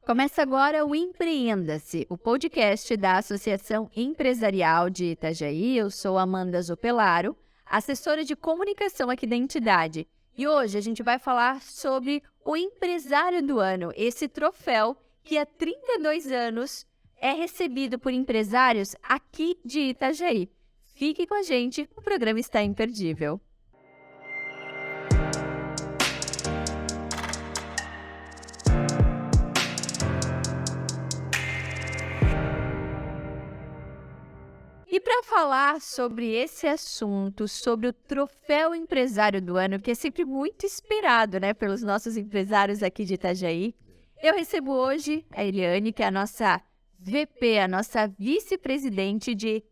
Começa agora o Empreenda-se, o podcast da Associação Empresarial de Itajaí. Eu sou Amanda Zopelaro, assessora de comunicação aqui da entidade. E hoje a gente vai falar sobre o Empresário do Ano, esse troféu que há 32 anos é recebido por empresários aqui de Itajaí. Fique com a gente, o programa está imperdível. E para falar sobre esse assunto, sobre o Troféu Empresário do Ano, que é sempre muito esperado, né, pelos nossos empresários aqui de Itajaí, eu recebo hoje a Eliane, que é a nossa VP, a nossa vice-presidente de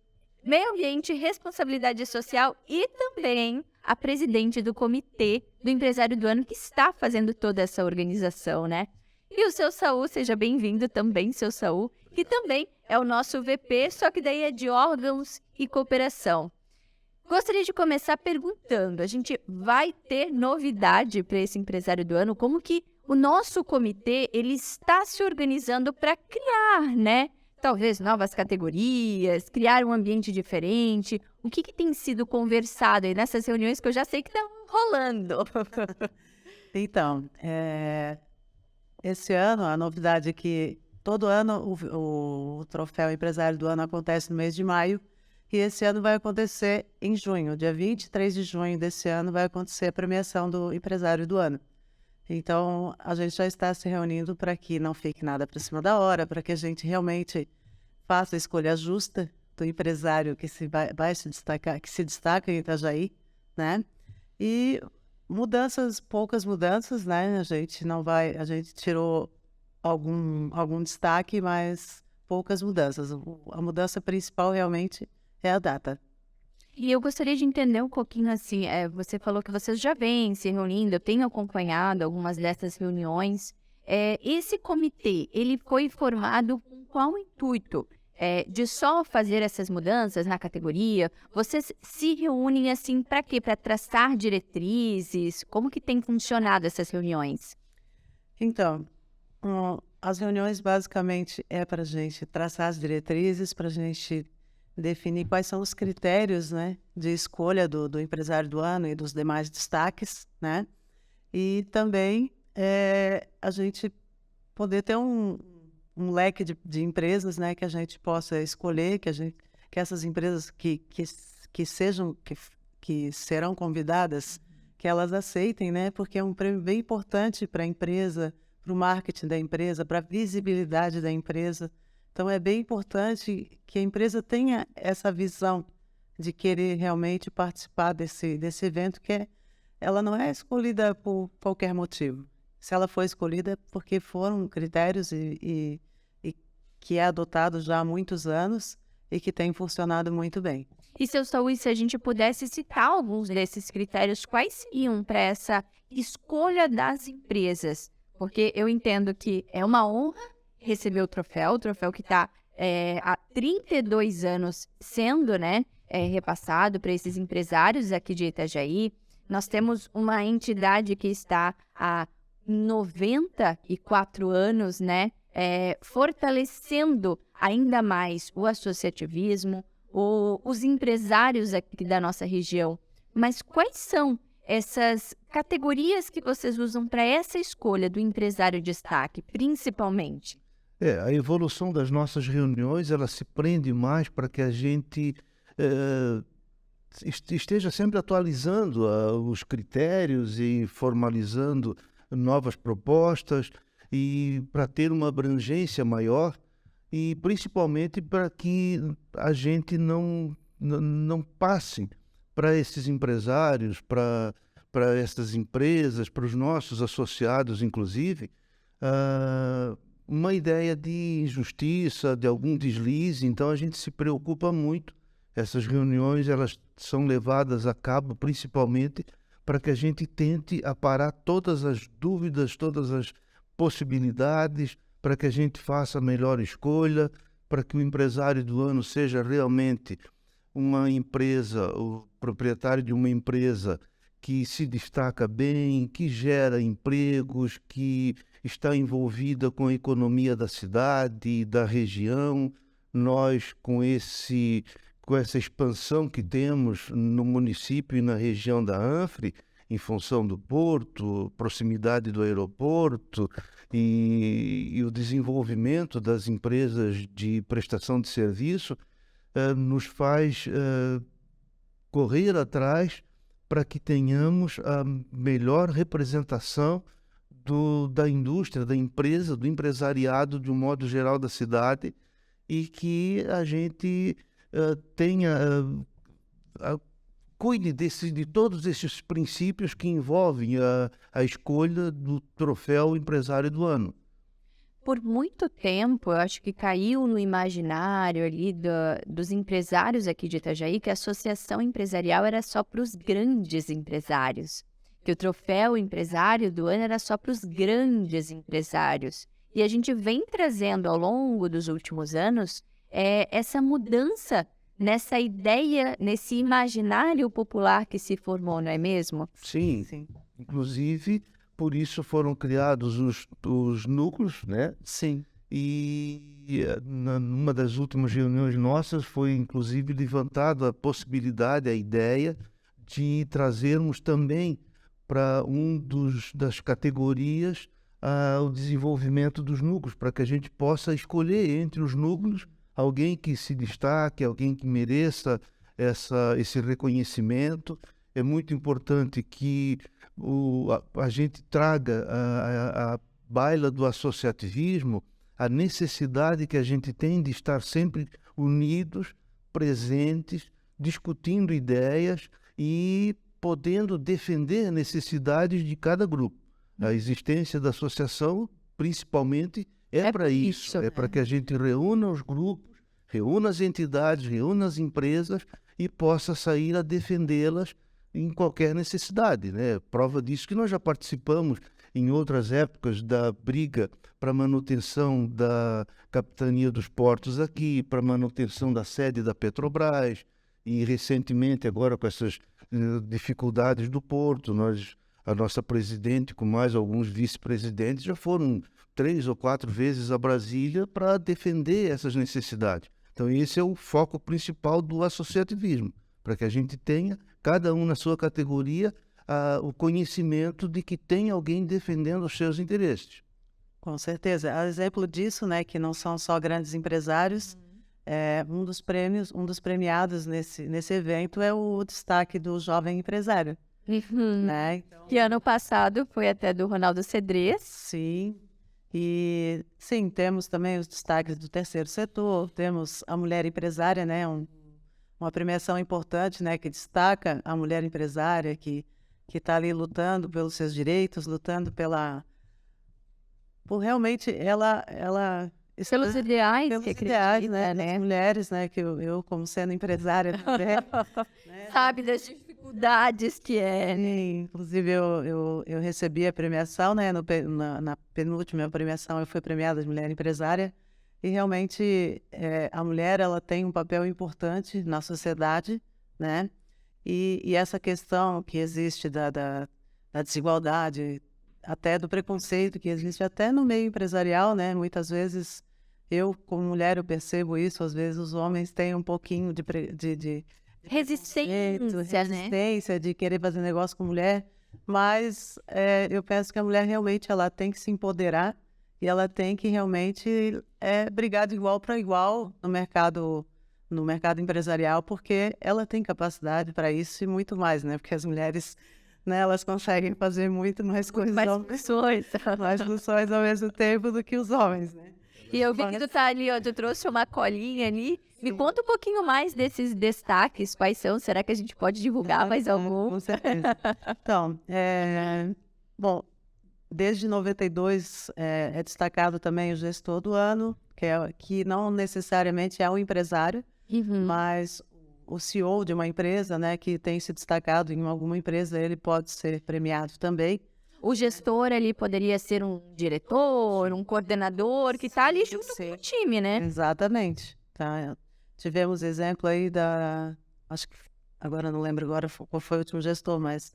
Meio Ambiente e Responsabilidade Social e também a presidente do Comitê do Empresário do Ano, que está fazendo toda essa organização, né? E o seu Saul, seja bem-vindo também, seu Saul, que também é o nosso VP, só que daí é de órgãos e cooperação. Gostaria de começar perguntando, a gente vai ter novidade para esse empresário do ano? Como que o nosso comitê ele está se organizando para criar, né? Talvez novas categorias, criar um ambiente diferente. O que tem sido conversado aí nessas reuniões que eu já sei que estão rolando? Então, esse ano, a novidade é que todo ano o Troféu Empresário do Ano acontece no mês de maio e esse ano vai acontecer em junho. Dia 23 de junho desse ano vai acontecer a premiação do Empresário do Ano. Então, a gente já está se reunindo para que não fique nada para cima da hora, para que a gente realmente faça a escolha justa do empresário que vai se destacar, que se destaca em Itajaí, né? E poucas mudanças, né? A gente tirou algum destaque, mas poucas mudanças. A mudança principal realmente é a data. E eu gostaria de entender um pouquinho assim, você falou que vocês já vêm se reunindo, eu tenho acompanhado algumas dessas reuniões. Esse comitê, ele foi formado com qual intuito? De só fazer essas mudanças na categoria? Vocês se reúnem assim para quê? Para traçar diretrizes? Como que tem funcionado essas reuniões? Então, as reuniões basicamente é para a gente traçar as diretrizes, para a gente definir quais são os critérios, né, de escolha do empresário do ano e dos demais destaques, né? E também a gente poder ter um leque de empresas, né, que a gente possa escolher, que essas empresas que serão convidadas, que elas aceitem, né, porque é um prêmio bem importante para a empresa, para o marketing da empresa, para a visibilidade da empresa. Então, é bem importante que a empresa tenha essa visão de querer realmente participar desse evento, ela não é escolhida por qualquer motivo. Se ela foi escolhida é porque foram critérios e que é adotado já há muitos anos e que tem funcionado muito bem. E, seu Saúl, se a gente pudesse citar alguns desses critérios, quais seriam para essa escolha das empresas? Porque eu entendo que é uma honra receber o troféu que está há 32 anos sendo, né, repassado para esses empresários aqui de Itajaí. Nós temos uma entidade que está há 94 anos, né, fortalecendo ainda mais o associativismo, os empresários aqui da nossa região. Mas quais são essas categorias que vocês usam para essa escolha do empresário destaque, principalmente? A evolução das nossas reuniões, ela se prende mais para que a gente esteja sempre atualizando os critérios e formalizando novas propostas e para ter uma abrangência maior e principalmente para que a gente não passe para esses empresários, para essas empresas, para os nossos associados, inclusive, uma ideia de injustiça, de algum deslize. Então a gente se preocupa muito. Essas reuniões elas são levadas a cabo principalmente para que a gente tente aparar todas as dúvidas, todas as possibilidades, para que a gente faça a melhor escolha, para que o empresário do ano seja realmente uma empresa, o proprietário de uma empresa que se destaca bem, que gera empregos, que está envolvida com a economia da cidade, da região. Nós, com essa expansão que temos no município e na região da Anfre, em função do porto, proximidade do aeroporto e o desenvolvimento das empresas de prestação de serviço, nos faz correr atrás para que tenhamos a melhor representação da indústria, da empresa, do empresariado, de um modo geral, da cidade, e que a gente cuide de todos esses princípios que envolvem a escolha do troféu empresário do ano. Por muito tempo, eu acho que caiu no imaginário ali dos empresários aqui de Itajaí que a associação empresarial era só para os grandes empresários, que o troféu empresário do ano era só para os grandes empresários. E a gente vem trazendo ao longo dos últimos anos essa mudança nessa ideia, nesse imaginário popular que se formou, não é mesmo? Sim, sim. Inclusive, por isso foram criados os núcleos, né? Sim. E numa das últimas reuniões nossas foi, inclusive, levantada a possibilidade, a ideia de trazermos também para das categorias o desenvolvimento dos núcleos, para que a gente possa escolher entre os núcleos alguém que se destaque, alguém que mereça esse reconhecimento. É muito importante que a gente traga a baila do associativismo, a necessidade que a gente tem de estar sempre unidos, presentes, discutindo ideias e podendo defender necessidades de cada grupo. A existência da associação, principalmente, é para isso, é para que a gente reúna os grupos, reúna as entidades, reúna as empresas e possa sair a defendê-las em qualquer necessidade, né? Prova disso que nós já participamos em outras épocas da briga para manutenção da capitania dos portos aqui, para manutenção da sede da Petrobras, e recentemente agora com essas dificuldades do porto, a nossa presidente com mais alguns vice-presidentes já foram 3 ou 4 vezes a Brasília para defender essas necessidades. Então esse é o foco principal do associativismo, para que a gente tenha, cada um na sua categoria, o conhecimento de que tem alguém defendendo os seus interesses. Com certeza. A exemplo disso, né, que não são só grandes empresários, um dos premiados nesse evento é o destaque do jovem empresário. Né? Então, que ano passado foi até do Ronaldo Cedrez. Sim. E sim, temos também os destaques do terceiro setor, temos a mulher empresária, né, uma premiação importante, né, que destaca a mulher empresária que está ali lutando pelos seus direitos, lutando por realmente ela Pelos ideais pelos que ideais, acredita, né, das mulheres, né, que eu como sendo empresária também, né, sabe das dificuldades que é. Sim, inclusive eu recebi a premiação, né, na penúltima premiação eu fui premiada de mulher empresária e realmente a mulher ela tem um papel importante na sociedade, né, e essa questão que existe da desigualdade, até do preconceito que existe até no meio empresarial, né, muitas vezes eu como mulher eu percebo isso, às vezes os homens têm um pouquinho de resistência de querer fazer negócio com mulher, mas eu penso que a mulher realmente ela tem que se empoderar e ela tem que realmente brigar de igual para igual no mercado empresarial, porque ela tem capacidade para isso e muito mais, né? Porque as mulheres, né, elas conseguem fazer muito mais coisas, mais funções ao mesmo tempo do que os homens, né? E eu vi que tu tá ali, ó, tu trouxe uma colinha ali. Me conta um pouquinho mais desses destaques, quais são? Será que a gente pode divulgar mais algum? Com certeza. Então, bom, desde 92 é destacado também o gestor do ano, que não necessariamente é um empresário, mas o CEO de uma empresa, né, que tem se destacado em alguma empresa, ele pode ser premiado também. O gestor ali poderia ser um diretor, um coordenador, que está ali junto com o time, né? Exatamente. Tá? Tivemos exemplo aí acho que agora não lembro qual foi o último gestor, mas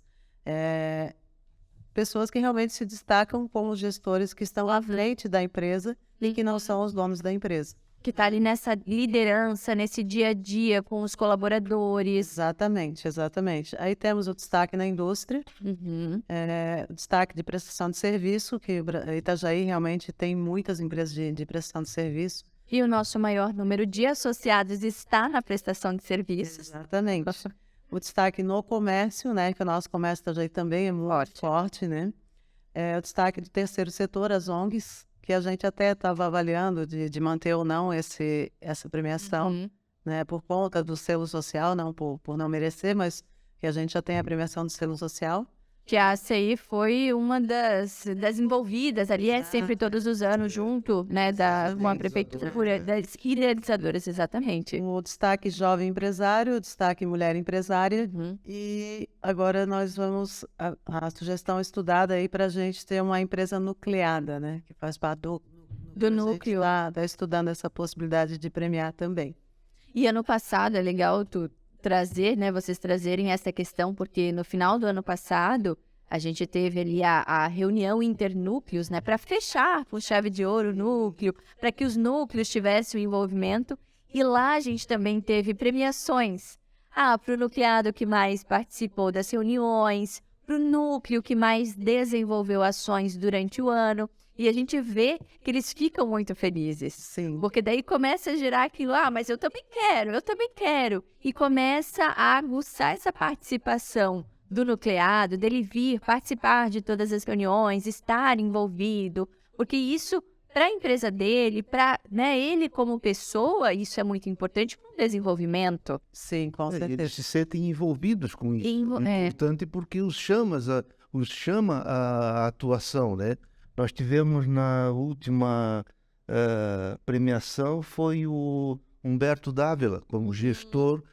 pessoas que realmente se destacam como gestores que estão à frente da empresa e que não são os donos da empresa. Que está ali nessa liderança, nesse dia a dia com os colaboradores. Exatamente, exatamente. Aí temos o destaque na indústria, o destaque de prestação de serviço, que Itajaí realmente tem muitas empresas de prestação de serviço. E o nosso maior número de associados está na prestação de serviços. Exatamente. O destaque no comércio, né, que o nosso comércio Itajaí também é muito forte, né? O destaque do terceiro setor, as ONGs, que a gente até estava avaliando de manter ou não essa premiação, né, por conta do selo social, não por não merecer, mas que a gente já tem a premiação do selo social. Que a ACI foi uma das envolvidas ali, é sempre todos os anos junto, né, com a prefeitura, das idealizadoras, exatamente. O destaque jovem empresário, o destaque mulher empresária, e agora nós vamos, a sugestão estudada aí para a gente ter uma empresa nucleada, né, que faz parte do núcleo. Está estudando essa possibilidade de premiar também. E ano passado, é legal tu trazer, né, vocês trazerem essa questão, porque no final do ano passado a gente teve ali a reunião internúcleos, né, para fechar com chave de ouro o núcleo, para que os núcleos tivessem o envolvimento, e lá a gente também teve premiações. Para o nucleado que mais participou das reuniões, para o núcleo que mais desenvolveu ações durante o ano. E a gente vê que eles ficam muito felizes. Sim. Porque daí começa a gerar aquilo, mas eu também quero. E começa a aguçar essa participação do nucleado, dele vir participar de todas as reuniões, estar envolvido. Porque isso, para a empresa dele, para, né, ele como pessoa, isso é muito importante para o desenvolvimento. Sim, com certeza. Eles se sentem envolvidos com isso. É importante porque os chama a atuação, né? Nós tivemos na última premiação, foi o Humberto Dávila, como gestor,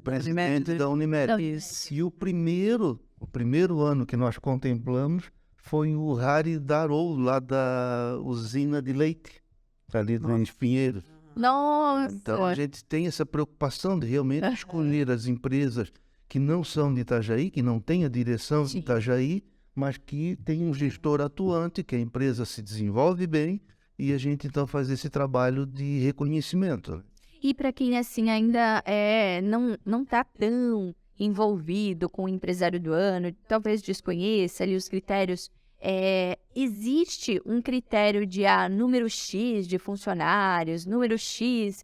presidente da Unimed. E o primeiro ano que nós contemplamos foi o Harry Darou, lá da usina de leite, ali do Espinheiro. Nossa! Então a gente tem essa preocupação de realmente escolher as empresas que não são de Itajaí, que não têm a direção de Itajaí, mas que tem um gestor atuante, que a empresa se desenvolve bem, e a gente então faz esse trabalho de reconhecimento. E para quem assim ainda não está tão envolvido com o empresário do ano, talvez desconheça ali os critérios, existe um critério de número X de funcionários, número X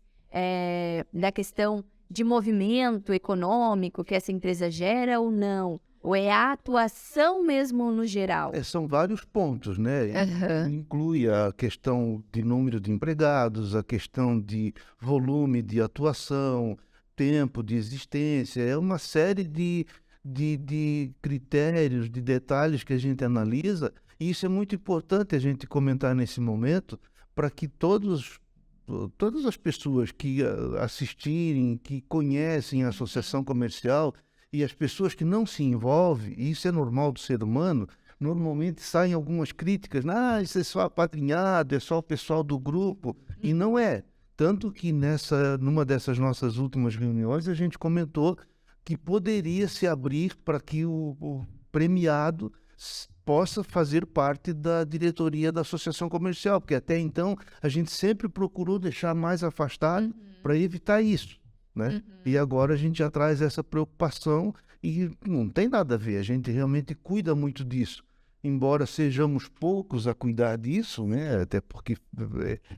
da questão de movimento econômico que essa empresa gera ou não? Ou é a atuação mesmo no geral? São vários pontos, né? Inclui a questão de número de empregados, a questão de volume de atuação, tempo de existência, é uma série de critérios, de detalhes que a gente analisa, e isso é muito importante a gente comentar nesse momento, para que todas as pessoas que assistirem, que conhecem a associação comercial, e as pessoas que não se envolvem, e isso é normal do ser humano, normalmente saem algumas críticas, isso é só apadrinhado, é só o pessoal do grupo, e não é. Tanto que numa dessas nossas últimas reuniões a gente comentou que poderia se abrir para que o premiado possa fazer parte da diretoria da associação comercial, porque até então a gente sempre procurou deixar mais afastado para evitar isso. Né? E agora a gente já traz essa preocupação e não tem nada a ver, a gente realmente cuida muito disso, embora sejamos poucos a cuidar disso, né? Até porque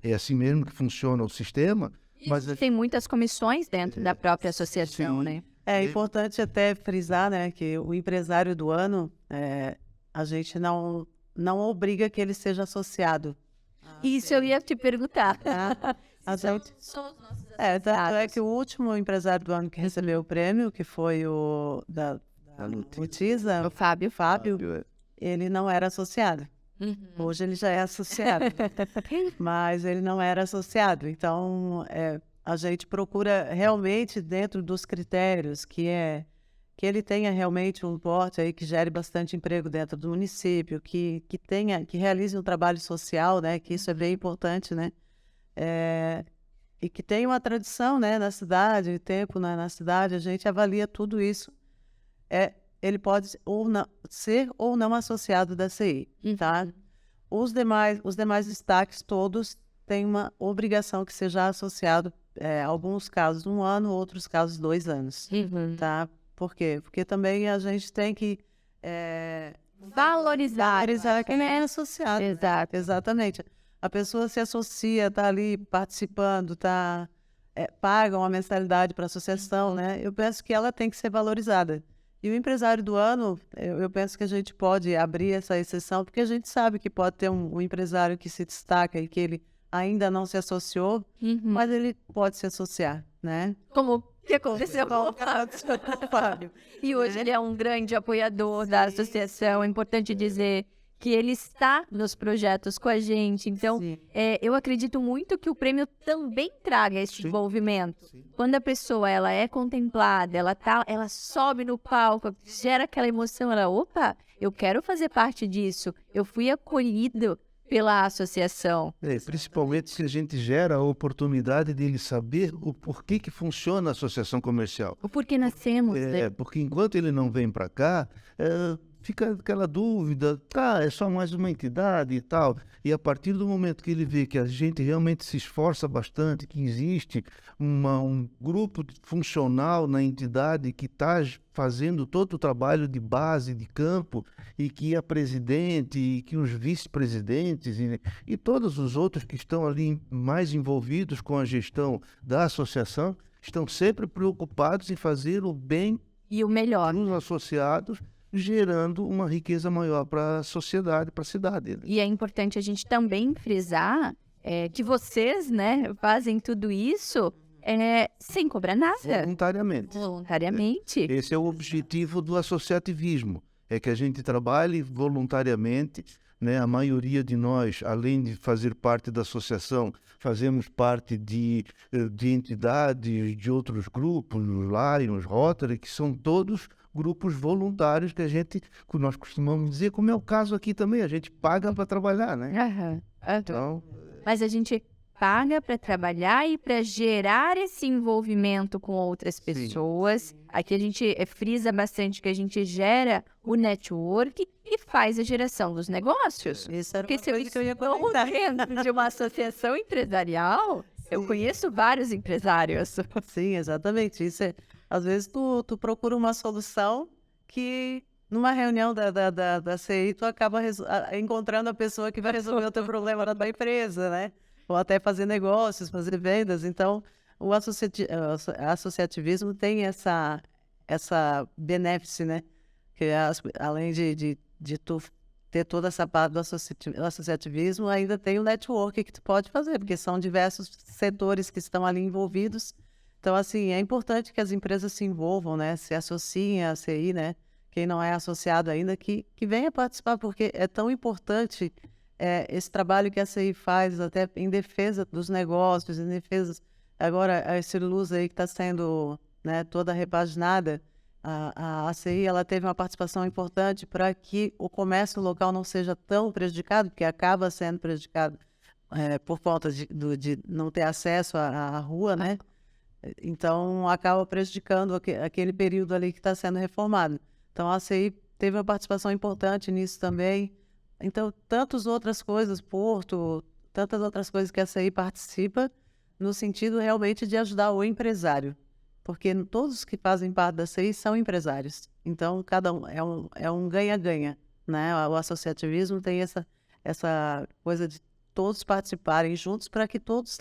é assim mesmo que funciona o sistema. Mas tem muitas comissões dentro da própria associação, né? É importante até frisar, né, que o empresário do ano, a gente não obriga que ele seja associado. Isso eu ia te perguntar. Que o último empresário do ano que recebeu o prêmio, que foi o da Lutiza, o Fábio, ele não era associado. Hoje ele já é associado, mas ele não era associado. Então, a gente procura realmente, dentro dos critérios, que ele tenha realmente um porte aí que gere bastante emprego dentro do município, que realize um trabalho social, né? Que isso é bem importante, né? E que tenha uma tradição, né, na cidade, tempo na cidade, a gente avalia tudo isso. ele pode ou não, ser ou não associado da CI, tá? Os demais destaques todos têm uma obrigação que seja associado, alguns casos 1 ano, outros casos 2 anos, tá? Por quê? Porque também a gente tem que Valorizar quem é associado. Exato. Exatamente. A pessoa se associa, está ali participando, paga uma mensalidade para a associação, né? Eu penso que ela tem que ser valorizada. E o empresário do ano, eu penso que a gente pode abrir essa exceção, porque a gente sabe que pode ter um empresário que se destaca e que ele ainda não se associou, mas ele pode se associar, né? Como que aconteceu com o Fábio. E hoje ele é um grande apoiador da associação. É importante dizer que ele está nos projetos com a gente. Então, eu acredito muito que o prêmio também traga esse envolvimento. Quando a pessoa ela é contemplada, ela sobe no palco, gera aquela emoção, opa, eu quero fazer parte disso. Eu fui acolhido pela associação. Principalmente se a gente gera a oportunidade de ele saber o porquê que funciona a associação comercial. O porquê nascemos, né? Porque enquanto ele não vem para cá, fica aquela dúvida, é só mais uma entidade e tal. E a partir do momento que ele vê que a gente realmente se esforça bastante, que existe um grupo funcional na entidade que está fazendo todo o trabalho de base, de campo, e que a presidente, e que os vice-presidentes e todos os outros que estão ali mais envolvidos com a gestão da associação, estão sempre preocupados em fazer o bem e o melhor dos associados, gerando uma riqueza maior para a sociedade, para a cidade. E é importante a gente também frisar que vocês, né, fazem tudo isso sem cobrar nada. Voluntariamente. Esse é o objetivo do associativismo, é que a gente trabalhe voluntariamente, né? A maioria de nós, além de fazer parte da associação, fazemos parte de entidades, de outros grupos, os Lions, Rotary, que são todos grupos voluntários que nós costumamos dizer, como é o caso aqui também, a gente paga para trabalhar, né? Então, mas a gente paga para trabalhar e para gerar esse envolvimento com outras pessoas. Sim. Aqui a gente frisa bastante que a gente gera o network e faz a geração dos negócios. Isso era porque uma coisa que eu ia comentar. Dentro de uma associação empresarial, eu conheço vários empresários. Sim, exatamente. Isso às vezes tu procura uma solução que numa reunião da CI tu acaba encontrando a pessoa que vai resolver o teu problema da tua empresa, né? Ou até fazer negócios, fazer vendas. Então, o associativismo tem essa benefício, né? Que além de tu ter toda essa parte do associativismo, ainda tem o network que tu pode fazer, porque são diversos setores que estão ali envolvidos. Então, assim, é importante que as empresas se envolvam, né? Se associem à CI, né? Quem não é associado ainda, que venha participar, porque é tão importante esse trabalho que a CI faz até em defesa dos negócios, em defesa... Agora, a Celulose aí que está sendo, né, toda repaginada, a CI ela teve uma participação importante para que o comércio local não seja tão prejudicado, porque acaba sendo prejudicado por conta de não ter acesso à rua, né? Então, acaba prejudicando aquele período ali que está sendo reformado. Então, a CI teve uma participação importante nisso também. Então, tantas outras coisas, Porto, tantas outras coisas que a CI participa, no sentido realmente de ajudar o empresário. Porque todos que fazem parte da CI são empresários. Então, cada um é um ganha-ganha, né? O associativismo tem essa coisa de todos participarem juntos para que todos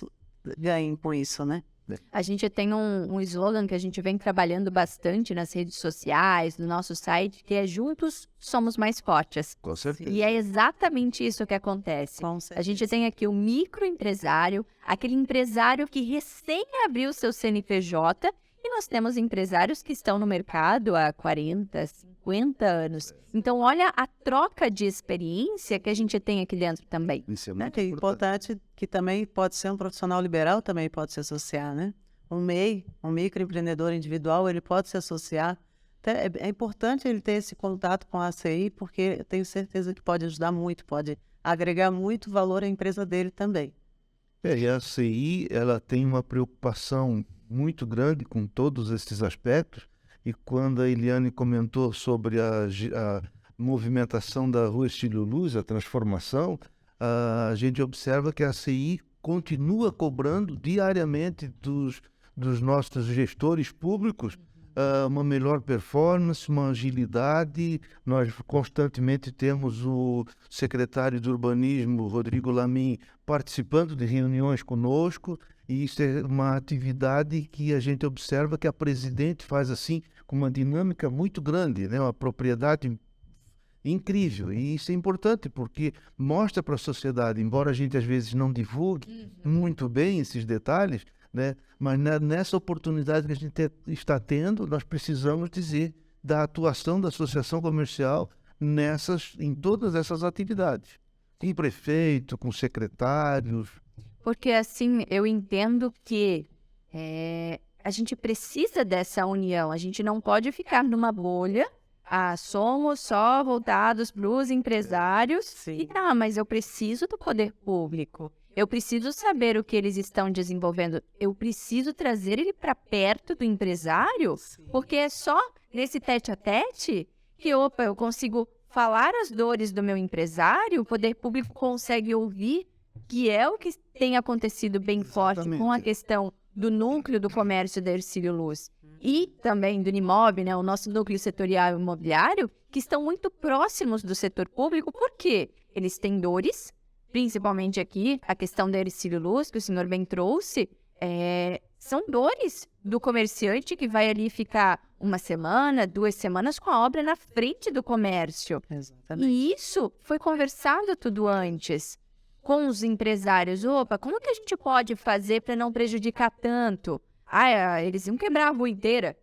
ganhem com isso, né? A gente tem um slogan que a gente vem trabalhando bastante nas redes sociais, no nosso site, que é Juntos Somos Mais Fortes. Com certeza. E é exatamente isso que acontece. A gente tem aqui o microempresário, aquele empresário que recém abriu seu CNPJ, e nós temos empresários que estão no mercado há 40, 50 anos. Então, olha a troca de experiência que a gente tem aqui dentro também. Isso é muito importante que também pode ser um profissional liberal, também pode se associar, né? Um MEI, um microempreendedor individual, ele pode se associar. É importante ele ter esse contato com a CI, porque eu tenho certeza que pode ajudar muito, pode agregar muito valor à empresa dele também. E a CI, ela tem uma preocupação muito grande com todos esses aspectos, e quando a Eliane comentou sobre a movimentação da Rua Ercílio Luz, a transformação, a gente observa que a CI continua cobrando diariamente dos nossos gestores públicos uma melhor performance, uma agilidade. Nós constantemente temos o secretário de Urbanismo, Rodrigo Lamin, participando de reuniões conosco, e isso é uma atividade que a gente observa que a presidente faz assim com uma dinâmica muito grande, né? Uma propriedade incrível, e isso é importante porque mostra para a sociedade, embora a gente às vezes não divulgue muito bem esses detalhes, né? Mas nessa oportunidade que a gente está tendo, nós precisamos dizer da atuação da associação comercial em todas essas atividades, com prefeito, com secretários. Porque assim, eu entendo que a gente precisa dessa união, a gente não pode ficar numa bolha. Somos só voltados para os empresários. Sim. Mas eu preciso do poder público. Eu preciso saber o que eles estão desenvolvendo. Eu preciso trazer ele para perto do empresário, porque é só nesse tete-a-tete que, eu consigo falar as dores do meu empresário, o poder público consegue ouvir, que é o que tem acontecido bem forte com a questão do núcleo do comércio da Ercílio Luz. E também do Unimob, né, o nosso núcleo setorial imobiliário, que estão muito próximos do setor público, porque eles têm dores, principalmente aqui, a questão da Ercílio Luz, que o senhor bem trouxe, são dores do comerciante que vai ali ficar 1 semana, 2 semanas com a obra na frente do comércio. Exatamente. E isso foi conversado tudo antes com os empresários. Como que a gente pode fazer para não prejudicar tanto? Eles iam quebrar a rua inteira.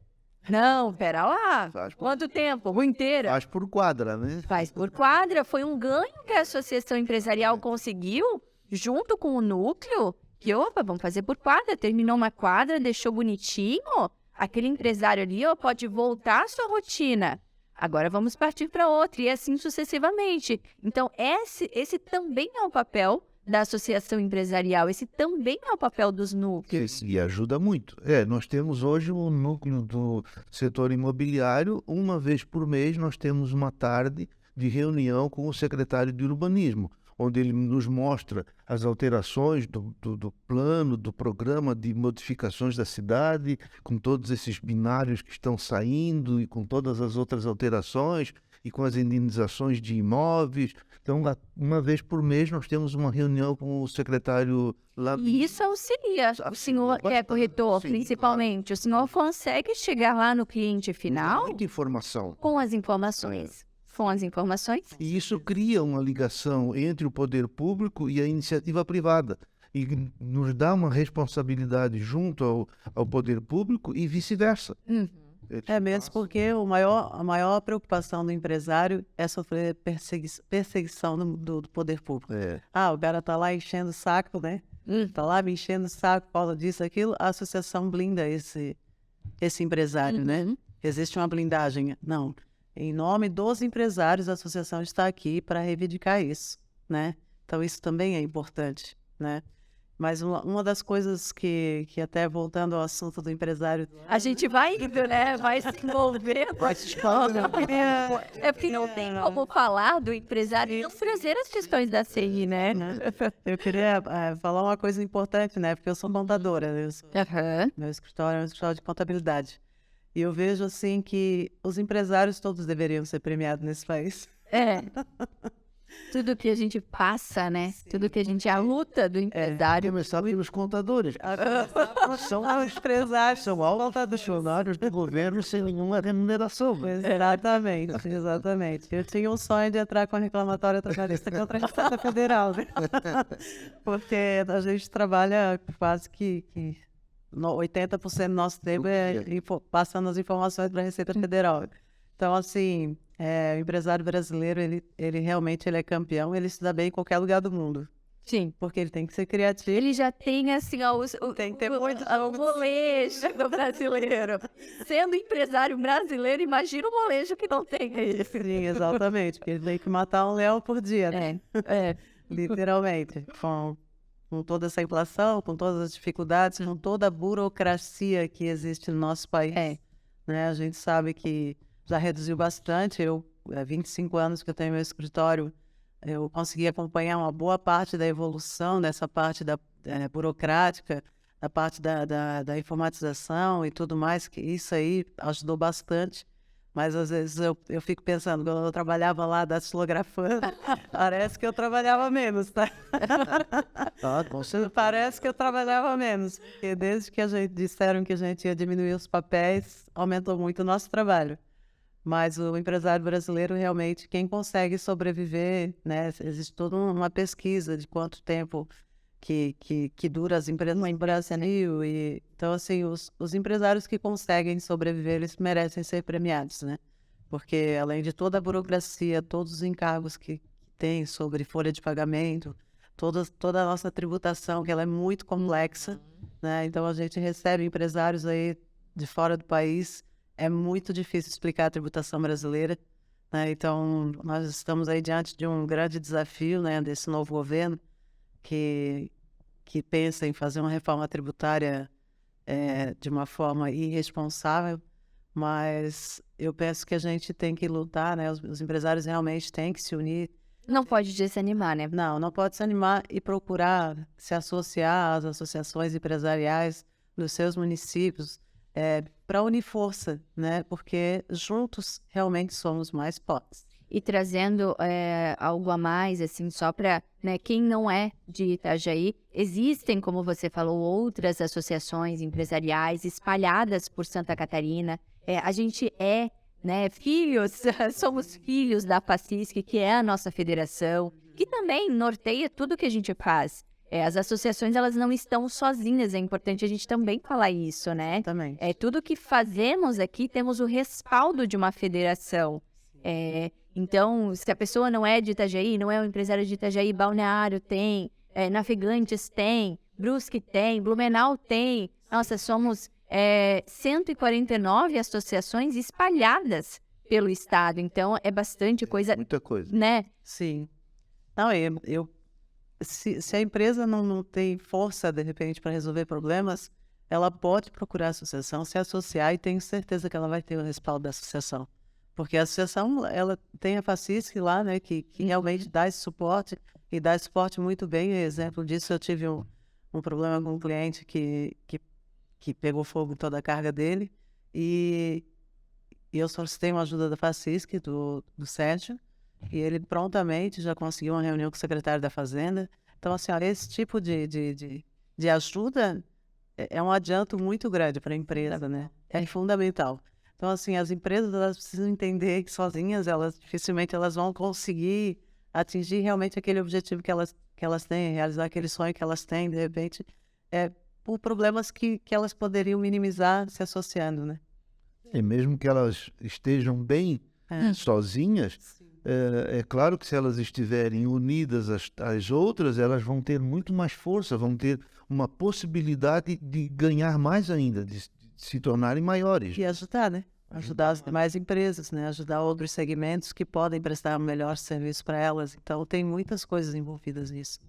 Não, pera lá. Quanto tempo? Rua inteira? Faz por quadra, né? Faz por quadra. Foi um ganho que a associação empresarial conseguiu, junto com o núcleo, que, vamos fazer por quadra. Terminou uma quadra, deixou bonitinho. Aquele empresário ali, pode voltar à sua rotina. Agora vamos partir para outra, e assim sucessivamente. Então, esse também é o papel da associação empresarial, esse também é o papel dos núcleos. E ajuda muito. Nós temos hoje o núcleo do setor imobiliário, uma vez por mês nós temos uma tarde de reunião com o secretário de Urbanismo, onde ele nos mostra as alterações do plano, do programa de modificações da cidade, com todos esses binários que estão saindo e com todas as outras alterações e com as indenizações de imóveis. Então, uma vez por mês, nós temos uma reunião com o secretário lá. E isso auxilia. O senhor que é corretor, principalmente, o senhor consegue chegar lá no cliente final Muita informação. com as informações. Com as informações. E isso cria uma ligação entre o poder público e a iniciativa privada. E nos dá uma responsabilidade junto ao poder público e vice-versa. Mesmo porque a maior preocupação do empresário é sofrer perseguição do poder público. O cara tá lá enchendo o saco, né? Tá lá me enchendo o saco por causa disso, aquilo. A associação blinda esse empresário, né? Existe uma blindagem. Não. Em nome dos empresários, a associação está aqui para reivindicar isso, né? Então, isso também é importante, né? Mas uma das coisas que até voltando ao assunto do empresário... A gente vai indo, né? Vai se envolvendo. Porque não tem como falar do empresário e não trazer as questões da CI, né? Eu queria falar uma coisa importante, né? Porque eu sou contadora, né? Meu escritório é um escritório de contabilidade. E eu vejo, assim, que os empresários todos deveriam ser premiados nesse país. Tudo que a gente passa, né? Tudo que a luta do empresário. Começar pelos contadores. São os empresários, São altos funcionários do governo sem nenhuma remuneração. Exatamente. Eu tinha um sonho de entrar com a reclamatória trabalhista contra a Receita Federal, né? Porque a gente trabalha quase que 80% do nosso tempo passando as informações para a Receita Federal. Então, assim, o empresário brasileiro, ele realmente é campeão, ele se dá bem em qualquer lugar do mundo. Sim. Porque ele tem que ser criativo. Ele já tem, assim, tem que ter muito o molejo do brasileiro. Sendo empresário brasileiro, imagina o molejo que não tem aí. Sim, exatamente. Porque ele tem que matar um leão por dia, né? Literalmente. Com toda essa inflação, com todas as dificuldades, com toda a burocracia que existe no nosso país. né? A gente sabe que já reduziu bastante. Há 25 anos que eu tenho meu escritório, eu consegui acompanhar uma boa parte da evolução dessa parte burocrática, da parte da informatização e tudo mais, que isso aí ajudou bastante. Mas às vezes eu fico pensando, quando eu trabalhava lá datilografando, parece que eu trabalhava menos, tá? Com certeza. Parece que eu trabalhava menos, porque desde que a gente disseram que a gente ia diminuir os papéis, aumentou muito o nosso trabalho. Mas o empresário brasileiro, realmente, quem consegue sobreviver, né? Existe toda uma pesquisa de quanto tempo que dura as empresas no Brasil. Então, assim, os empresários que conseguem sobreviver, eles merecem ser premiados, né? Porque, além de toda a burocracia, todos os encargos que tem sobre folha de pagamento, toda a nossa tributação, que ela é muito complexa, né? Então, a gente recebe empresários aí de fora do país. É muito difícil explicar a tributação brasileira, né? Então, nós estamos aí diante de um grande desafio, né, desse novo governo, que pensa em fazer uma reforma tributária de uma forma irresponsável, mas eu penso que a gente tem que lutar, né? Os empresários realmente têm que se unir. Não pode desanimar, né? Não pode se animar e procurar se associar às associações empresariais dos seus municípios, para unir força, né? Porque juntos realmente somos mais fortes. E trazendo algo a mais, assim, só para, né, quem não é de Itajaí, existem, como você falou, outras associações empresariais espalhadas por Santa Catarina. A gente né, filhos, somos filhos da FACISC, que é a nossa federação, que também norteia tudo que a gente faz. As associações, elas não estão sozinhas, é importante a gente também falar isso, né? Também. Tudo que fazemos aqui, temos o respaldo de uma federação. Então, se a pessoa não é de Itajaí, não é um empresário de Itajaí, Balneário tem, Navegantes tem, Brusque tem, Blumenau tem. Nossa, somos 149 associações espalhadas pelo estado. Então, é bastante coisa, Muita coisa. né? Sim. Não, se a empresa não tem força, de repente, para resolver problemas, ela pode procurar a associação, se associar, e tenho certeza que ela vai ter o respaldo da associação. Porque a associação, ela tem a FACISC lá, né, que realmente dá esse suporte, e dá esse suporte muito bem. Exemplo disso, eu tive um problema com um cliente que pegou fogo em toda a carga dele, e eu solicitei uma ajuda da FACISC, do Sérgio, e ele prontamente já conseguiu uma reunião com o secretário da Fazenda. Então, assim, olha, esse tipo de ajuda é um adianto muito grande para a empresa, né? É fundamental. Então, assim, as empresas, elas precisam entender que sozinhas, dificilmente elas vão conseguir atingir realmente aquele objetivo que elas têm, realizar aquele sonho que elas têm, de repente, por problemas que elas poderiam minimizar se associando, né? E mesmo que elas estejam bem sozinhas, é claro que se elas estiverem unidas às outras, elas vão ter muito mais força, vão ter uma possibilidade de ganhar mais ainda, de se tornarem maiores. E ajudar, né? Ajudar as demais empresas, né? Ajudar outros segmentos que podem prestar um melhor serviço para elas. Então, tem muitas coisas envolvidas nisso.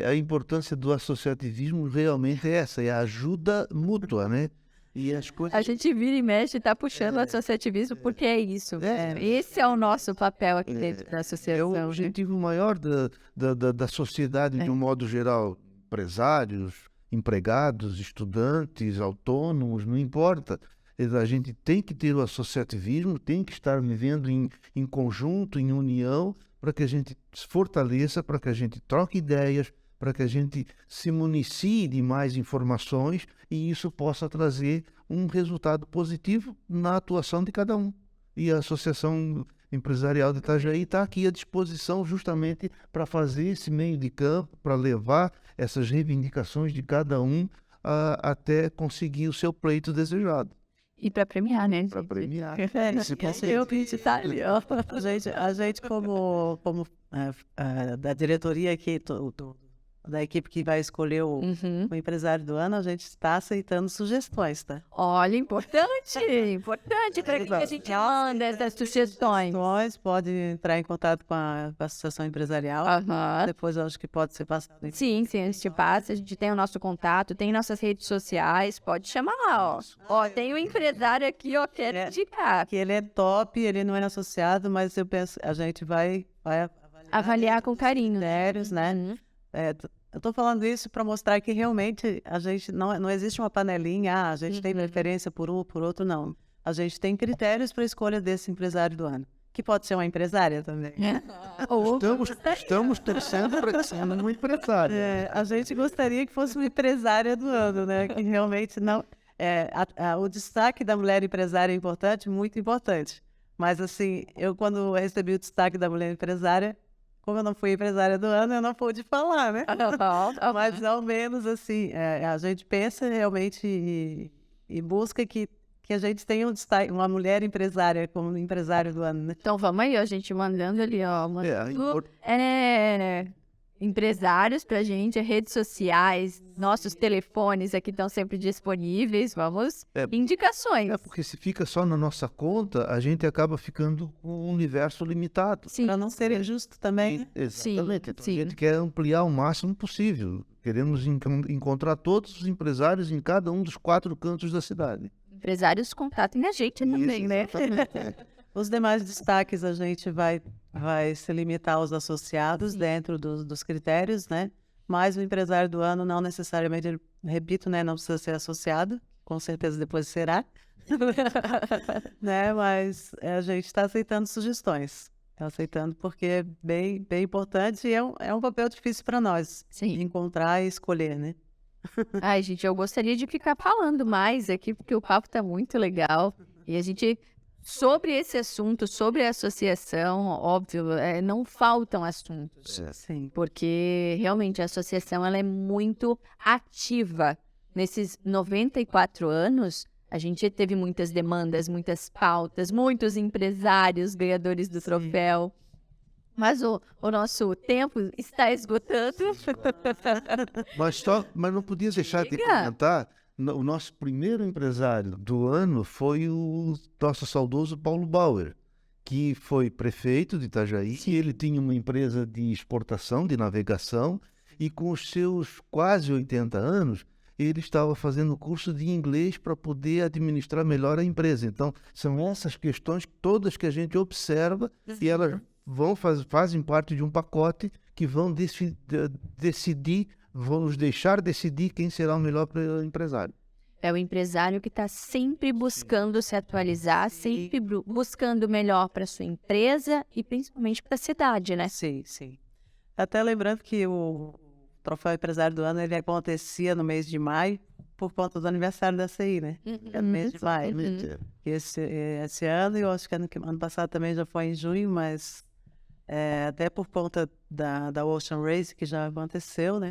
A importância do associativismo realmente é essa, é a ajuda mútua, né? E as coisas... A gente vira e mexe e tá puxando o associativismo porque é isso. Esse é o nosso papel aqui dentro da associação. É o objetivo maior da sociedade, de um modo geral. Empresários, empregados, estudantes, autônomos, não importa. A gente tem que ter o associativismo, tem que estar vivendo em conjunto, em união, para que a gente se fortaleça, para que a gente troque ideias, para que a gente se municie de mais informações e isso possa trazer um resultado positivo na atuação de cada um. E a Associação Empresarial de Itajaí está aqui à disposição justamente para fazer esse meio de campo, para levar essas reivindicações de cada um até conseguir o seu pleito desejado. E para premiar, né? Para premiar. A gente como da diretoria aqui da equipe que vai escolher o empresário do ano, a gente está aceitando sugestões, tá? Olha, importante para que a gente manda essas sugestões. Sugestões, pode entrar em contato com a associação empresarial. Aham. Depois eu acho que pode ser passado. Sim, a gente passa, a gente tem o nosso contato, tem nossas redes sociais, pode chamar lá, ó. Ó, tem um empresário aqui, ó, quero indicar. Que ele é top, ele não é associado, mas eu penso, a gente vai Avaliar com carinho. critérios, né? Uhum. Eu estou falando isso para mostrar que realmente a gente não existe uma panelinha, a gente tem preferência por um ou por outro, não. A gente tem critérios para a escolha desse empresário do ano, que pode ser uma empresária também. Ou Estamos torcendo para ser uma empresária. A gente gostaria que fosse uma empresária do ano, né? Que realmente não. O destaque da mulher empresária é importante, muito importante. Mas, assim, eu quando recebi o destaque da mulher empresária, como eu não fui empresária do ano, eu não pude falar, né? Mas, ao menos, assim, a gente pensa realmente e busca que a gente tenha um destaque, uma mulher empresária como empresário do ano, né? Então vamos aí, ó, a gente mandando ali, ó. Empresários pra gente, redes sociais, nossos telefones aqui estão sempre disponíveis, vamos, indicações. Porque se fica só na nossa conta, a gente acaba ficando com um universo limitado. Sim. Para não ser injusto também, né? Exatamente. Então, sim. a gente quer ampliar o máximo possível. Queremos encontrar todos os empresários em cada um dos 4 cantos da cidade. Empresários, contatem a gente também, né? Os demais destaques a gente vai se limitar aos associados dentro dos critérios, né? Mas o empresário do ano não necessariamente, repito, né? Não precisa ser associado, com certeza depois será, né? Mas a gente está aceitando sugestões. Está aceitando porque é bem importante e é um papel difícil para nós, Sim. encontrar e escolher, né? Ai, gente, eu gostaria de ficar falando mais aqui, porque o papo tá muito legal. E a gente, sobre esse assunto, sobre a associação, óbvio, não faltam assuntos. Sim. Porque realmente a associação ela é muito ativa. Nesses 94 anos, a gente teve muitas demandas, muitas pautas, muitos empresários ganhadores do troféu. Mas o nosso tempo está esgotando. Mas não podia deixar de comentar, o nosso primeiro empresário do ano foi o nosso saudoso Paulo Bauer, que foi prefeito de Itajaí. E ele tinha uma empresa de exportação, de navegação, e com os seus quase 80 anos, ele estava fazendo curso de inglês para poder administrar melhor a empresa. Então, são essas questões todas que a gente observa e elas fazem parte de um pacote que vão decidir, vão nos deixar decidir quem será o melhor empresário. É o empresário que está sempre buscando se atualizar, sempre buscando o melhor para sua empresa e principalmente para a cidade, né? Sim. Até lembrando que o Troféu Empresário do Ano ele acontecia no mês de maio por conta do aniversário da CI, né? É no mês de maio. Esse ano, e eu acho que ano passado também já foi em junho, mas até por conta da Ocean Race, que já aconteceu, né?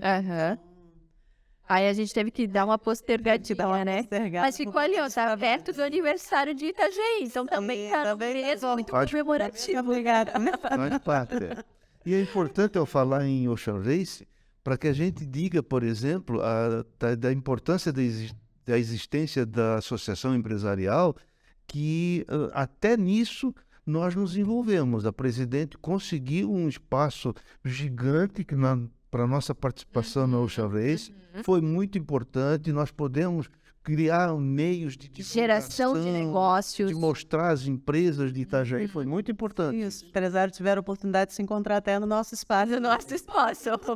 Aí a gente teve que dar uma postergadinha, né? Mas ficou ali, ó, tá perto do aniversário de Itajaí, então também tá no mesmo, muito comemorativo. Obrigada. Faz parte. E é importante eu falar em Ocean Race para que a gente diga, por exemplo, da importância da existência da associação empresarial, que até nisso nós nos envolvemos. A presidente conseguiu um espaço gigante para a nossa participação na Ocean Race. Foi muito importante. Nós podemos criar meios de geração de negócios, de mostrar as empresas de Itajaí. Foi muito importante. E os empresários tiveram a oportunidade de se encontrar até no nosso espaço.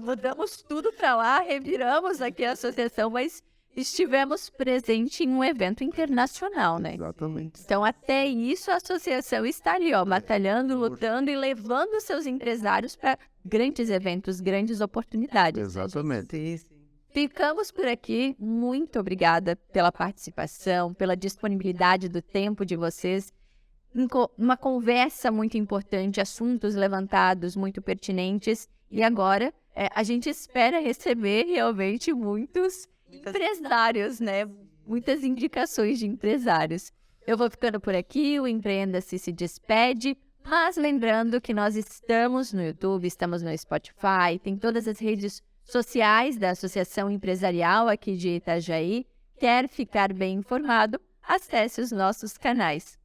Mudamos tudo para lá, reviramos aqui a associação, mas estivemos presentes em um evento internacional, né? Exatamente. Então, até isso, a associação está ali, ó, batalhando, lutando e levando seus empresários para grandes eventos, grandes oportunidades. Exatamente. Sim. Ficamos por aqui. Muito obrigada pela participação, pela disponibilidade do tempo de vocês. Uma conversa muito importante, assuntos levantados muito pertinentes. E agora, a gente espera receber realmente muitos empresários, né? Muitas indicações de empresários. Eu vou ficando por aqui, o Empreenda-se se despede, mas lembrando que nós estamos no YouTube, estamos no Spotify, tem todas as redes sociais da Associação Empresarial aqui de Itajaí. Quer ficar bem informado? Acesse os nossos canais.